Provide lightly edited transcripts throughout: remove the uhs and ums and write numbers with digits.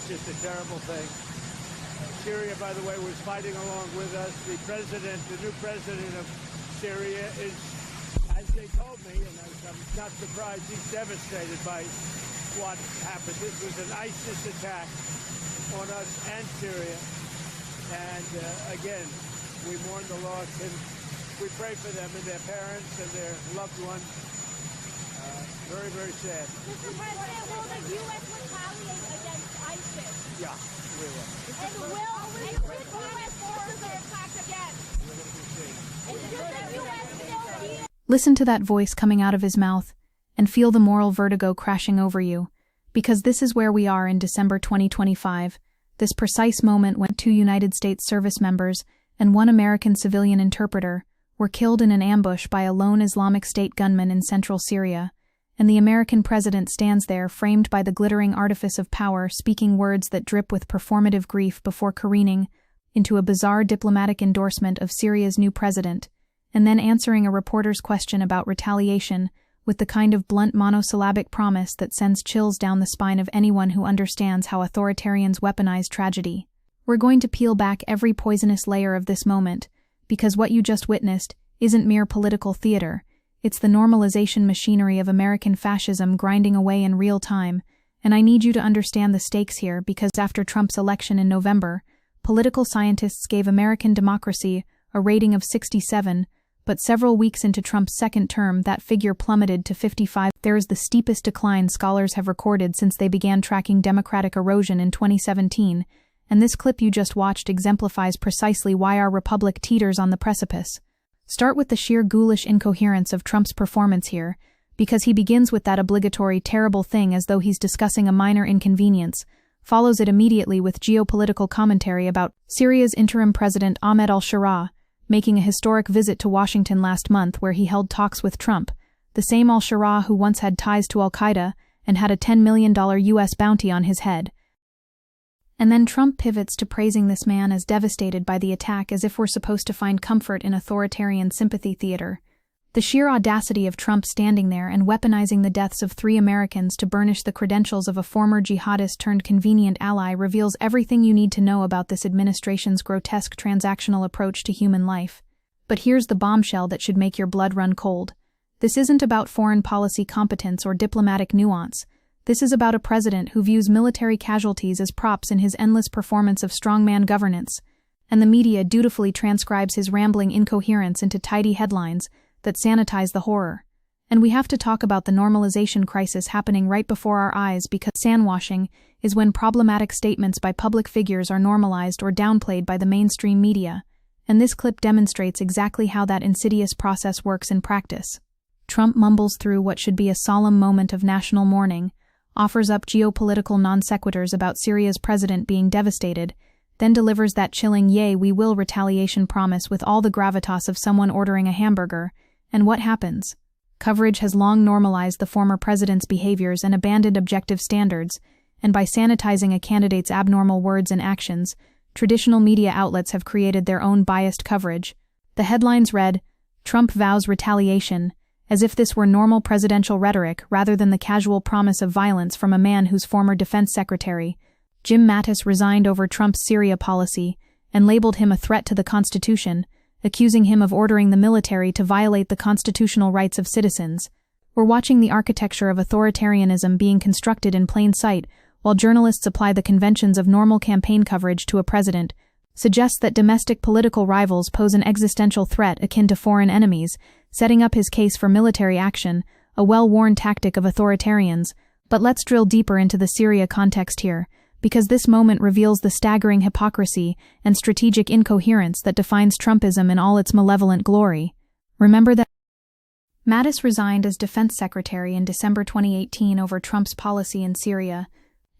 It's just a terrible thing. Syria, by the way, was fighting along with us. The new president of Syria is, as they told me, and I'm not surprised, he's devastated by what happened. This was an ISIS attack on us and Syria. And again, we mourn the loss, and we pray for them and their parents and their loved ones. Very, very sad. Mr. President, will the U.S. retaliate against ISIS? Yeah, we will. And will U.S. forces attack again? We're going to be seeing. And should the U.S. still be... Listen to that voice coming out of his mouth and feel the moral vertigo crashing over you, because this is where we are in December 2025, this precise moment when 2 United States service members and 1 American civilian interpreter were killed in an ambush by a lone Islamic State gunman in central Syria, and the American president stands there framed by the glittering artifice of power, speaking words that drip with performative grief before careening into a bizarre diplomatic endorsement of Syria's new president, and then answering a reporter's question about retaliation with the kind of blunt monosyllabic promise that sends chills down the spine of anyone who understands how authoritarians weaponize tragedy. We're going to peel back every poisonous layer of this moment, because what you just witnessed isn't mere political theater. It's the normalization machinery of American fascism grinding away in real time, and I need you to understand the stakes here because after Trump's election in November, political scientists gave American democracy a rating of 67, but several weeks into Trump's second term, that figure plummeted to 55. There is the steepest decline scholars have recorded since they began tracking democratic erosion in 2017, and this clip you just watched exemplifies precisely why our republic teeters on the precipice. Start with the sheer ghoulish incoherence of Trump's performance here, because he begins with that obligatory terrible thing as though he's discussing a minor inconvenience, follows it immediately with geopolitical commentary about Syria's interim president Ahmed al-Sharaa, making a historic visit to Washington last month where he held talks with Trump, the same al-Sharaa who once had ties to al-Qaeda and had a $10 million U.S. bounty on his head. And then Trump pivots to praising this man as devastated by the attack as if we're supposed to find comfort in authoritarian sympathy theater. The sheer audacity of Trump standing there and weaponizing the deaths of 3 Americans to burnish the credentials of a former jihadist turned convenient ally reveals everything you need to know about this administration's grotesque transactional approach to human life. But here's the bombshell that should make your blood run cold. This isn't about foreign policy competence or diplomatic nuance. This is about a president who views military casualties as props in his endless performance of strongman governance, and the media dutifully transcribes his rambling incoherence into tidy headlines that sanitize the horror. And we have to talk about the normalization crisis happening right before our eyes because sandwashing is when problematic statements by public figures are normalized or downplayed by the mainstream media, and this clip demonstrates exactly how that insidious process works in practice. Trump mumbles through what should be a solemn moment of national mourning, offers up geopolitical non-sequiturs about Syria's president being devastated, then delivers that chilling "yay, we will" retaliation promise with all the gravitas of someone ordering a hamburger, and what happens? Coverage has long normalized the former president's behaviors and abandoned objective standards, and by sanitizing a candidate's abnormal words and actions, traditional media outlets have created their own biased coverage. The headlines read, "Trump vows retaliation," as if this were normal presidential rhetoric rather than the casual promise of violence from a man whose former defense secretary, Jim Mattis, resigned over Trump's Syria policy and labeled him a threat to the Constitution, accusing him of ordering the military to violate the constitutional rights of citizens. We're watching the architecture of authoritarianism being constructed in plain sight while journalists apply the conventions of normal campaign coverage to a president, suggests that domestic political rivals pose an existential threat akin to foreign enemies, setting up his case for military action, a well-worn tactic of authoritarians. But let's drill deeper into the Syria context here, because this moment reveals the staggering hypocrisy and strategic incoherence that defines Trumpism in all its malevolent glory. Remember that Mattis resigned as defense secretary in December 2018 over Trump's policy in Syria,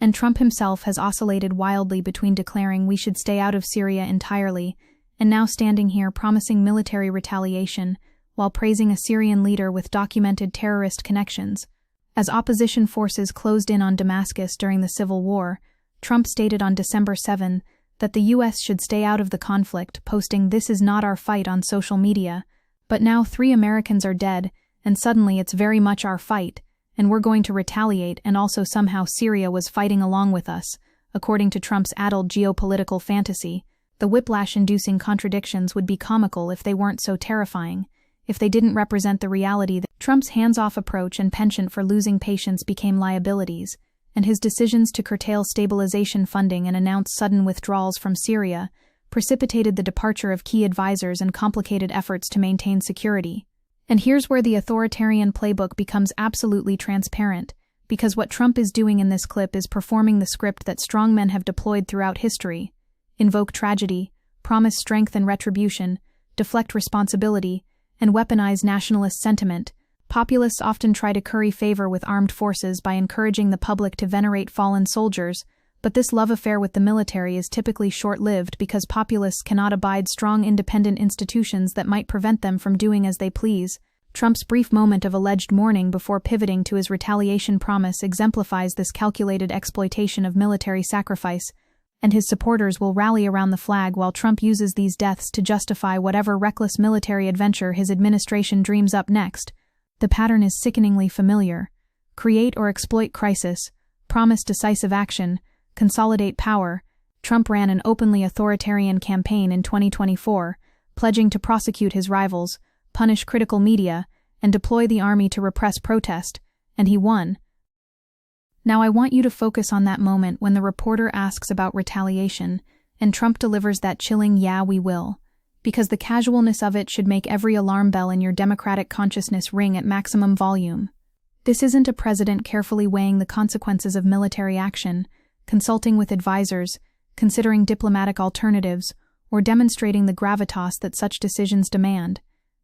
and Trump himself has oscillated wildly between declaring we should stay out of Syria entirely, and now standing here promising military retaliation, while praising a Syrian leader with documented terrorist connections. As opposition forces closed in on Damascus during the civil war, Trump stated on December 7 that the U.S. should stay out of the conflict, posting "This is not our fight" on social media. But now 3 Americans are dead, and suddenly it's very much our fight, and we're going to retaliate, and also somehow Syria was fighting along with us. according to Trump's addled geopolitical fantasy. The whiplash-inducing contradictions would be comical if they weren't so terrifying, if they didn't represent the reality that Trump's hands-off approach and penchant for losing patience became liabilities, and his decisions to curtail stabilization funding and announce sudden withdrawals from Syria precipitated the departure of key advisors and complicated efforts to maintain security. And here's where the authoritarian playbook becomes absolutely transparent, because what Trump is doing in this clip is performing the script that strongmen have deployed throughout history: invoke tragedy, promise strength and retribution, deflect responsibility, and weaponize nationalist sentiment. Populists often try to curry favor with armed forces by encouraging the public to venerate fallen soldiers, but this love affair with the military is typically short-lived because populists cannot abide strong independent institutions that might prevent them from doing as they please. Trump's brief moment of alleged mourning before pivoting to his retaliation promise exemplifies this calculated exploitation of military sacrifice, and his supporters will rally around the flag while Trump uses these deaths to justify whatever reckless military adventure his administration dreams up next. The pattern is sickeningly familiar. Create or exploit crisis, promise decisive action, consolidate power. Trump ran an openly authoritarian campaign in 2024, pledging to prosecute his rivals, punish critical media, and deploy the army to repress protest, and he won. Now I want you to focus on that moment when the reporter asks about retaliation, and Trump delivers that chilling "yeah, we will," because the casualness of it should make every alarm bell in your democratic consciousness ring at maximum volume. This isn't a president carefully weighing the consequences of military action, consulting with advisors, considering diplomatic alternatives, or demonstrating the gravitas that such decisions demand.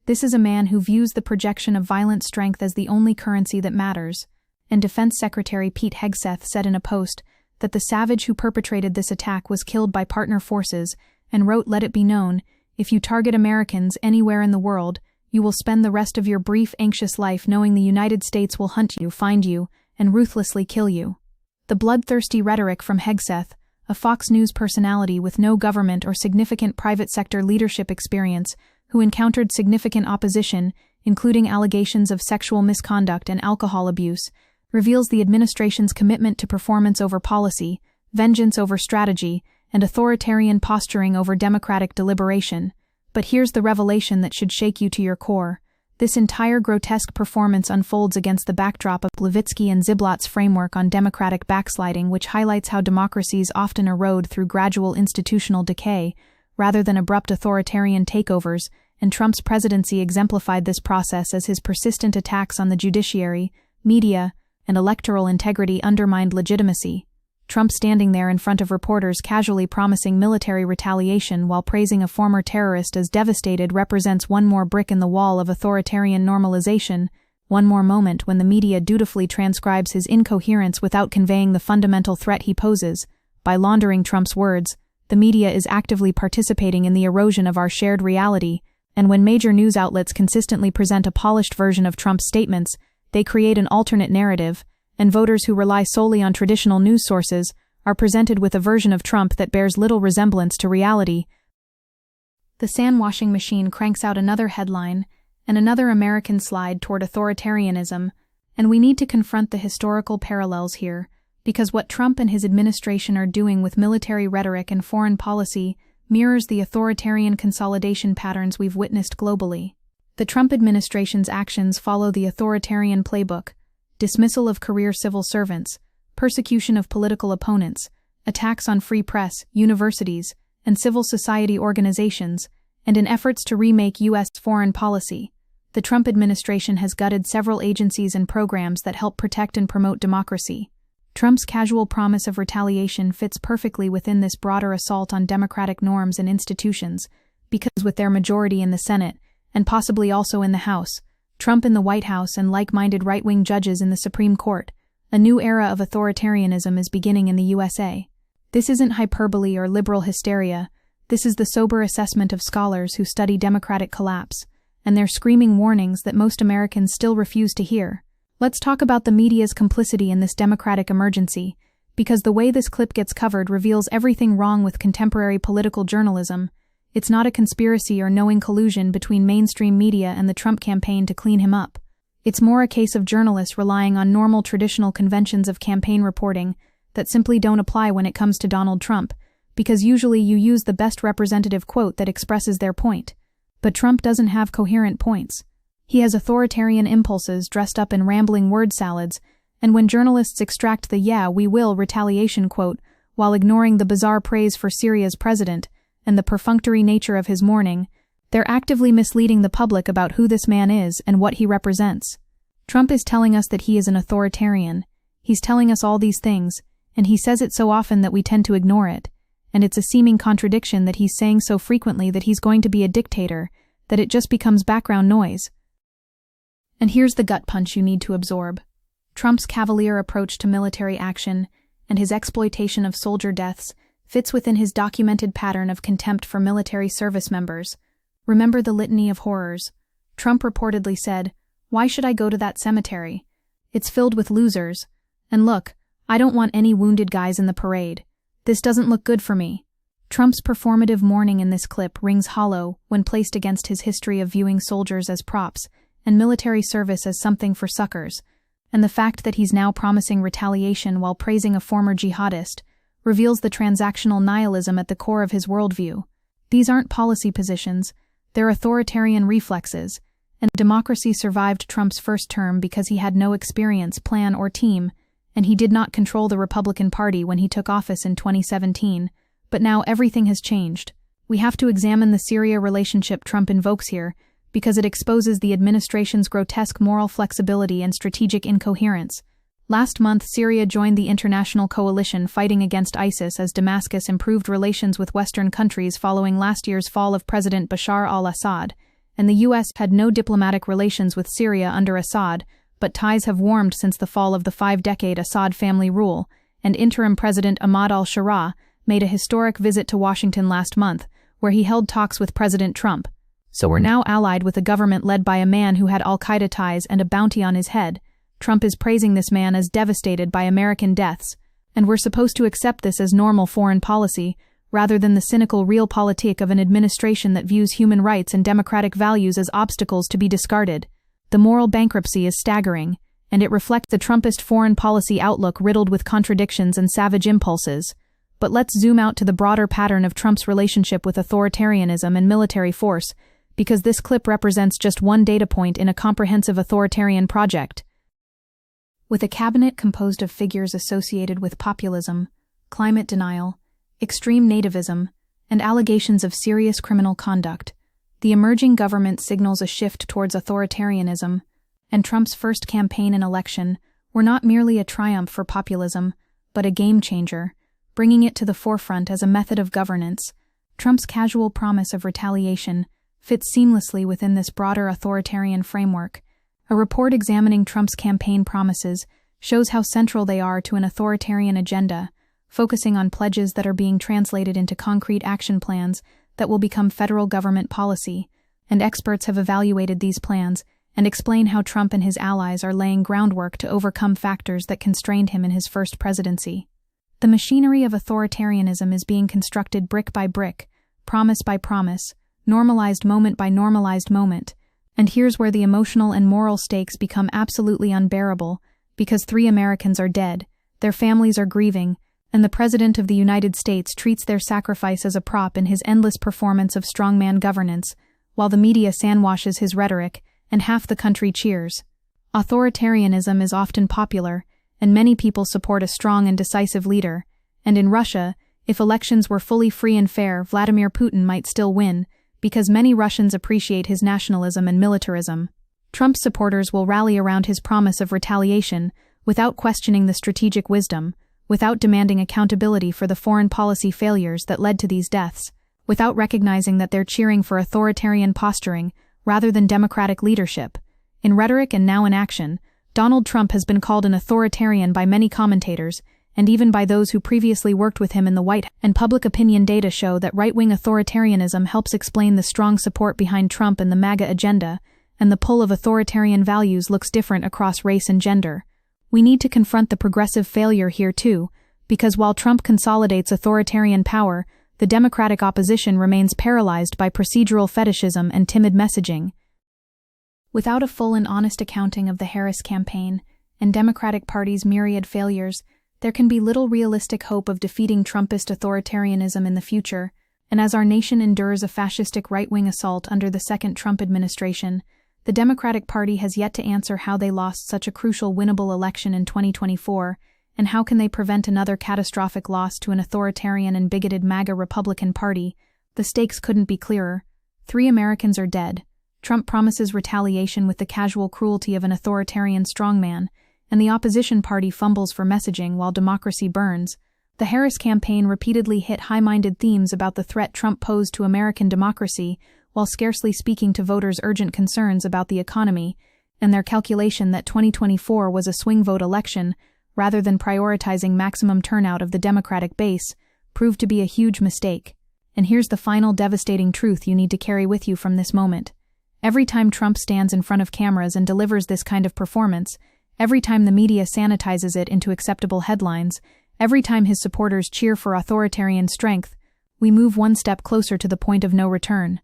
This is a man who views the projection of violent strength as the only currency that matters, and Defense Secretary Pete Hegseth said in a post that the savage who perpetrated this attack was killed by partner forces, and wrote, "Let it be known, if you target Americans anywhere in the world, you will spend the rest of your brief, anxious life knowing the United States will hunt you, find you, and ruthlessly kill you." The bloodthirsty rhetoric from Hegseth, a Fox News personality with no government or significant private sector leadership experience, who encountered significant opposition, including allegations of sexual misconduct and alcohol abuse, reveals the administration's commitment to performance over policy, vengeance over strategy, and authoritarian posturing over democratic deliberation. But here's the revelation that should shake you to your core. This entire grotesque performance unfolds against the backdrop of Levitsky and Ziblatt's framework on democratic backsliding, which highlights how democracies often erode through gradual institutional decay, rather than abrupt authoritarian takeovers, and Trump's presidency exemplified this process as his persistent attacks on the judiciary, media, and electoral integrity undermined legitimacy. Trump standing there in front of reporters casually promising military retaliation while praising a former terrorist as devastated represents one more brick in the wall of authoritarian normalization, one more moment when the media dutifully transcribes his incoherence without conveying the fundamental threat he poses. By laundering Trump's words, the media is actively participating in the erosion of our shared reality, and when major news outlets consistently present a polished version of Trump's statements, they create an alternate narrative, and voters who rely solely on traditional news sources are presented with a version of Trump that bears little resemblance to reality. The sand washing machine cranks out another headline, and another American slide toward authoritarianism, and we need to confront the historical parallels here, because what Trump and his administration are doing with military rhetoric and foreign policy mirrors the authoritarian consolidation patterns we've witnessed globally. The Trump administration's actions follow the authoritarian playbook: dismissal of career civil servants, persecution of political opponents, attacks on free press, universities, and civil society organizations, and in efforts to remake U.S. foreign policy. The Trump administration has gutted several agencies and programs that help protect and promote democracy. Trump's casual promise of retaliation fits perfectly within this broader assault on democratic norms and institutions, because with their majority in the Senate, and possibly also in the House, Trump in the White House and like-minded right-wing judges in the Supreme Court, a new era of authoritarianism is beginning in the USA. This isn't hyperbole or liberal hysteria. This is the sober assessment of scholars who study democratic collapse, and their screaming warnings that most Americans still refuse to hear. Let's talk about the media's complicity in this democratic emergency, because the way this clip gets covered reveals everything wrong with contemporary political journalism. It's not a conspiracy or knowing collusion between mainstream media and the Trump campaign to clean him up. It's more a case of journalists relying on normal traditional conventions of campaign reporting that simply don't apply when it comes to Donald Trump, because usually you use the best representative quote that expresses their point. But Trump doesn't have coherent points. He has authoritarian impulses dressed up in rambling word salads, and when journalists extract the "yeah, we will" retaliation quote while ignoring the bizarre praise for Syria's president and the perfunctory nature of his mourning, they're actively misleading the public about who this man is and what he represents. Trump is telling us that he is an authoritarian. He's telling us all these things, and he says it so often that we tend to ignore it. And it's a seeming contradiction that he's saying so frequently that he's going to be a dictator, that it just becomes background noise. And here's the gut punch you need to absorb. Trump's cavalier approach to military action and his exploitation of soldier deaths fits within his documented pattern of contempt for military service members. Remember the litany of horrors. Trump reportedly said, "Why should I go to that cemetery? It's filled with losers. And look, I don't want any wounded guys in the parade. This doesn't look good for me." Trump's performative mourning in this clip rings hollow when placed against his history of viewing soldiers as props and military service as something for suckers, and the fact that he's now promising retaliation while praising a former jihadist reveals the transactional nihilism at the core of his worldview. These aren't policy positions, they're authoritarian reflexes, and democracy survived Trump's first term because he had no experience, plan, or team, and he did not control the Republican Party when he took office in 2017, but now everything has changed. We have to examine the Syria relationship Trump invokes here, because it exposes the administration's grotesque moral flexibility and strategic incoherence. Last month, Syria joined the international coalition fighting against ISIS as Damascus improved relations with Western countries following last year's fall of President Bashar al-Assad, and the U.S. had no diplomatic relations with Syria under Assad, but ties have warmed since the fall of the 5-decade Assad family rule, and interim President Ahmad al-Sharaa made a historic visit to Washington last month, where he held talks with President Trump. So we're now allied with a government led by a man who had al-Qaeda ties and a bounty on his head. Trump is praising this man as devastated by American deaths, and we're supposed to accept this as normal foreign policy, rather than the cynical realpolitik of an administration that views human rights and democratic values as obstacles to be discarded. The moral bankruptcy is staggering, and it reflects the Trumpist foreign policy outlook riddled with contradictions and savage impulses. But let's zoom out to the broader pattern of Trump's relationship with authoritarianism and military force, because this clip represents just one data point in a comprehensive authoritarian project. With a cabinet composed of figures associated with populism, climate denial, extreme nativism, and allegations of serious criminal conduct, the emerging government signals a shift towards authoritarianism, and Trump's first campaign and election were not merely a triumph for populism, but a game-changer, bringing it to the forefront as a method of governance. Trump's casual promise of retaliation fits seamlessly within this broader authoritarian framework. A report examining Trump's campaign promises shows how central they are to an authoritarian agenda, focusing on pledges that are being translated into concrete action plans that will become federal government policy, and experts have evaluated these plans and explain how Trump and his allies are laying groundwork to overcome factors that constrained him in his first presidency. The machinery of authoritarianism is being constructed brick by brick, promise by promise, normalized moment by normalized moment, and here's where the emotional and moral stakes become absolutely unbearable, because 3 Americans are dead, their families are grieving, and the President of the United States treats their sacrifice as a prop in his endless performance of strongman governance, while the media sandwashes his rhetoric, and half the country cheers. Authoritarianism is often popular, and many people support a strong and decisive leader, and in Russia, if elections were fully free and fair, Vladimir Putin might still win, because many Russians appreciate his nationalism and militarism. Trump's supporters will rally around his promise of retaliation without questioning the strategic wisdom, without demanding accountability for the foreign policy failures that led to these deaths, without recognizing that they're cheering for authoritarian posturing rather than democratic leadership. In rhetoric and now in action, Donald Trump has been called an authoritarian by many commentators, and even by those who previously worked with him in the White House. And public opinion data show that right-wing authoritarianism helps explain the strong support behind Trump and the MAGA agenda, and the pull of authoritarian values looks different across race and gender. We need to confront the progressive failure here too, because while Trump consolidates authoritarian power, the Democratic opposition remains paralyzed by procedural fetishism and timid messaging. Without a full and honest accounting of the Harris campaign and Democratic Party's myriad failures, There can be little realistic hope of defeating Trumpist authoritarianism in the future, and as our nation endures a fascistic right-wing assault under the second Trump administration, the Democratic Party has yet to answer how they lost such a crucial winnable election in 2024, and how can they prevent another catastrophic loss to an authoritarian and bigoted MAGA Republican Party. The stakes couldn't be clearer. 3 Americans are dead. Trump promises retaliation with the casual cruelty of an authoritarian strongman, and the opposition party fumbles for messaging while democracy burns. The Harris campaign repeatedly hit high-minded themes about the threat Trump posed to American democracy, while scarcely speaking to voters' urgent concerns about the economy, and their calculation that 2024 was a swing vote election, rather than prioritizing maximum turnout of the Democratic base, proved to be a huge mistake. And here's the final devastating truth you need to carry with you from this moment. Every time Trump stands in front of cameras and delivers this kind of performance, every time the media sanitizes it into acceptable headlines, every time his supporters cheer for authoritarian strength, we move one step closer to the point of no return.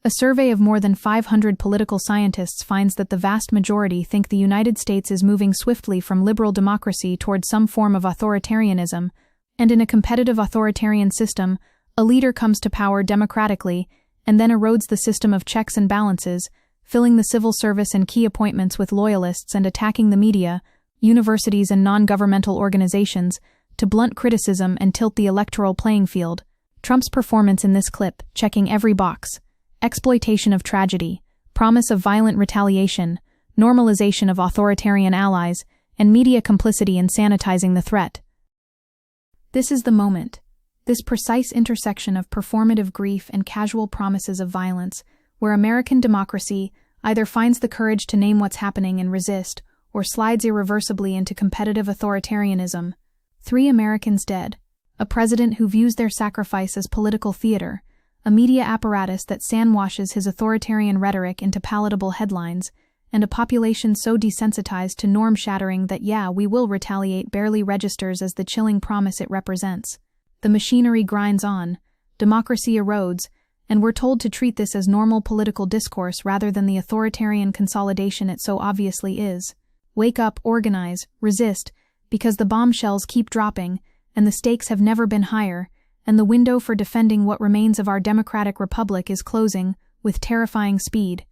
A survey of more than 500 political scientists finds that the vast majority think the United States is moving swiftly from liberal democracy toward some form of authoritarianism, and in a competitive authoritarian system, a leader comes to power democratically and then erodes the system of checks and balances, filling the civil service and key appointments with loyalists and attacking the media, universities and non-governmental organizations, to blunt criticism and tilt the electoral playing field. Trump's performance in this clip, checking every box: exploitation of tragedy, promise of violent retaliation, normalization of authoritarian allies, and media complicity in sanitizing the threat. This is the moment. This precise intersection of performative grief and casual promises of violence, where American democracy either finds the courage to name what's happening and resist, or slides irreversibly into competitive authoritarianism. 3 Americans dead, a president who views their sacrifice as political theater, a media apparatus that sandwashes his authoritarian rhetoric into palatable headlines, and a population so desensitized to norm-shattering that we will retaliate barely registers as the chilling promise it represents. The machinery grinds on, democracy erodes, and we're told to treat this as normal political discourse rather than the authoritarian consolidation it so obviously is. Wake up, organize, resist, because the bombshells keep dropping, and the stakes have never been higher, and the window for defending what remains of our democratic republic is closing with terrifying speed.